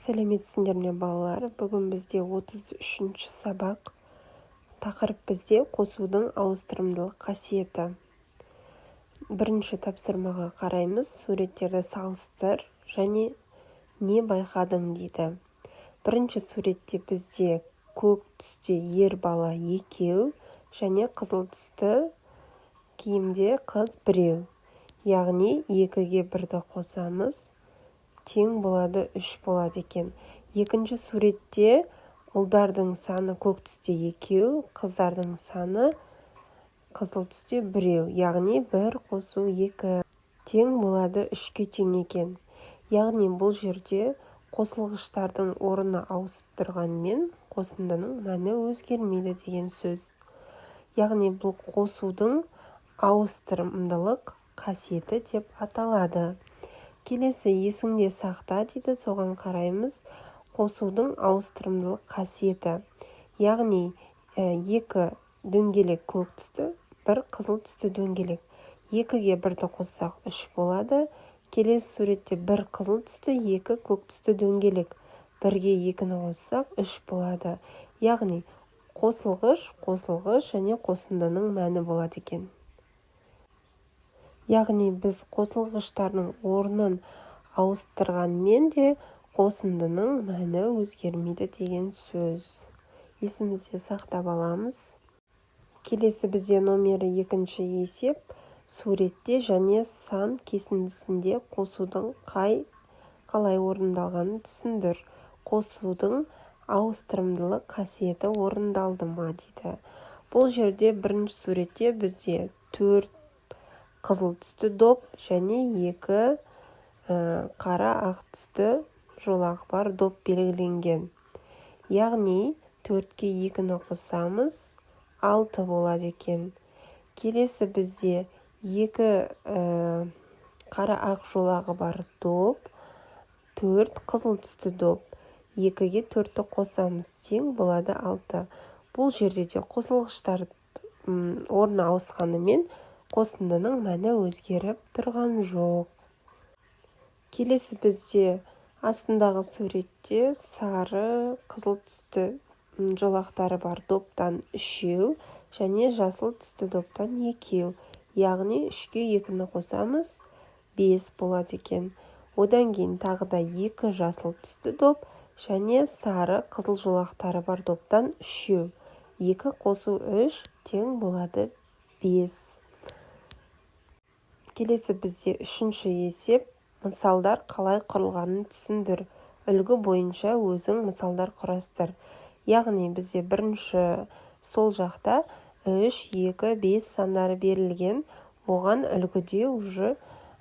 Сәлеметсіңдер ме балалар? Бүгін бізде 33-ші сабақ. Тақырып бізде қосудың ауыстырымдылық қасиеті. Бірінші тапсырмаға қараймыз. Суреттерді салыстыр және не байқадың дейді. Бірінші суретте бізде көк түсте ер бала екеу және қызыл түсті киімде қыз біреу. Яғни 2-ге 1-ді қосамыз. Тең болады 3 болады екен. Екінші суретте ұлдардың саны көк түсте 2, қыздардың саны қызыл түсте 1. Яғни 1 қосу 2 тең болады 3-ке тең екен. Яғни бұл жерде қосылғыштардың орны ауысып тұрғанмен қосындының мәні өзгермейді деген сөз. Яғни бұл қосудың ауыстырымдылық қасиеті деп аталады. Келесі есіңде сақта дейді, соған қараймыз. Қосудың ауыстырымдылық қасиеті. Яғни 2 дөңгелек көк түсті, 1 қызыл түсті дөңгелек. 2-ге 1-ді қоссақ 3 болады. Келесі суретте 1 қызыл түсті, 2 көк түсті дөңгелек. 1-ге 2-ні қоссақ 3 болады. Яғни қосылғыш және қосындының мәні болады екен. Яғни біз қосылғыштардың орнын ауыстырғанмен де қосындының мәні өзгермейді деген сөз. Есімізде сақтап аламыз. Келесі бізде номері 2-ші есеп. Суретте және сан кесіндісінде қосудың қалай орындалғанын түсіндір. Қосудың ауыстырымдылық қасиеті орындалды ма дейді. Бұл жерде бірінші суретте бізде 4 қызыл түсті доп және 2 қара ақ түсті жолақ бар доп белгіленген. Яғни 4-ке 2-ні қосамыз 6 болады екен. Келесі бізде 2 қара ақ жолағы бар доп, 4 қызыл түсті доп. 2-ге 4-ті қосамыз тең болады 6. Бұл жерде де қосылғыштар орны ауысқанымен қосындының мәні өзгеріп тұрған жоқ. Келесі бізде астындағы суретте сары, қызыл түсті жолақтары бар доптан 3 және жасыл түсті доптан 2. Яғни 3-ке 2-ні қосамыз 5 болады екен. Одан кейін тағы да 2 жасыл түсті доп және сары, қызыл жолақтары бар доптан 3. 2 қосу 3 тең болады 5. Келесі бізде 3-ші есеп. Мысалдар қалай құрылғанын түсіндір. Үлгі бойынша өзің мысалдар құрастыр. Яғни бізде бірінші сол жақта 3, 2, 5 сандары берілген. Оған үлгіде уже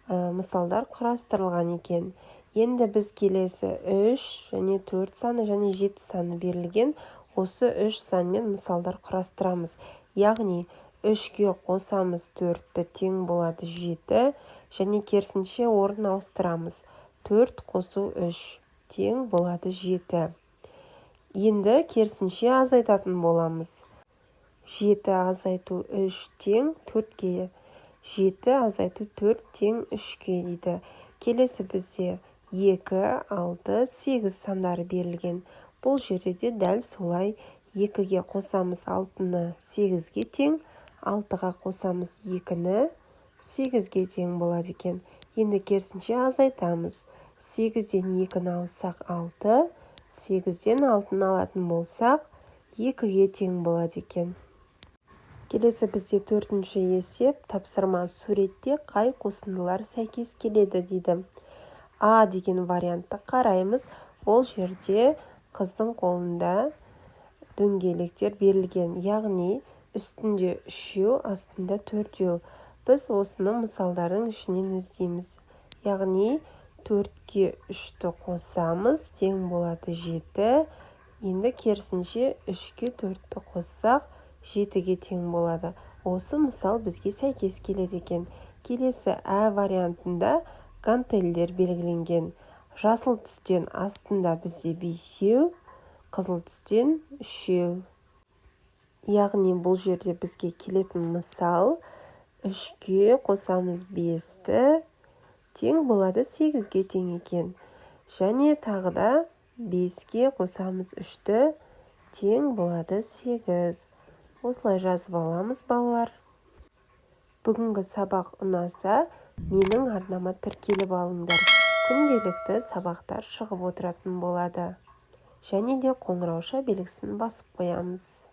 мысалдар құрастырылған екен. Енді біз келесі 3 және 4 саны және 7 саны берілген. Осы 3 санмен мысалдар құрастырамыз. Яғни 3-ге қосамыз 4-ті тең болады 7 және керісінше орын ауыстырамыз. 4 қосу 3 тең болады 7. Енді керісінше азайтатын боламыз. 7 азайту 3 тең 4-ке. 7 азайту 4 тең 3-ке дейді. Келесі бізде 2, 6, 8 сандары берілген. Бұл жерде де дәл солай 2-ге қосамыз 6-ны 8-ге тең. 6-ға қосамыз 2-ні 8-ге тең болады екен. Енді керісінше азайтамыз. 8-ден 2-ні алсақ 6, 8-ден 6-ны алатын болсақ 2-ге тең болады екен. Келесі бізде 4-ші есеп. Тапсырма суретте қай қосындылар сәйкес келеді дейді. А деген вариантты қараймыз. Ол жерде қыздың қолында дөңгелектер берілген. Яғни үстінде 3, астында 4. Біз осыны мысалдардың ішінен іздейміз. Яғни 4-ке 3-ті қосамыз, тең болады 7. Енді керісінше 3-ке 4-ті қоссақ 7-ге тең болады. Осы мысал бізге сәйкес келеді екен. Келесі А вариантында гантельдер белгіленген. Жасыл түстен астында бізде 5, қызыл түстен 3. Яғни бұл жерде бізге келетін мысал 3-ке қосамыз 5-ті тең болады 8-ге тең екен. Және тағы да 5-ке қосамыз 3-ті, тең болады 8. Осылай жазып аламыз, балалар. Бүгінгі сабақ ұнаса, менің арнама тіркеліп алыңдар. Күнделікті сабақтар шығып отыратын болады. Және де қоңырауша белгісін басып қоямыз.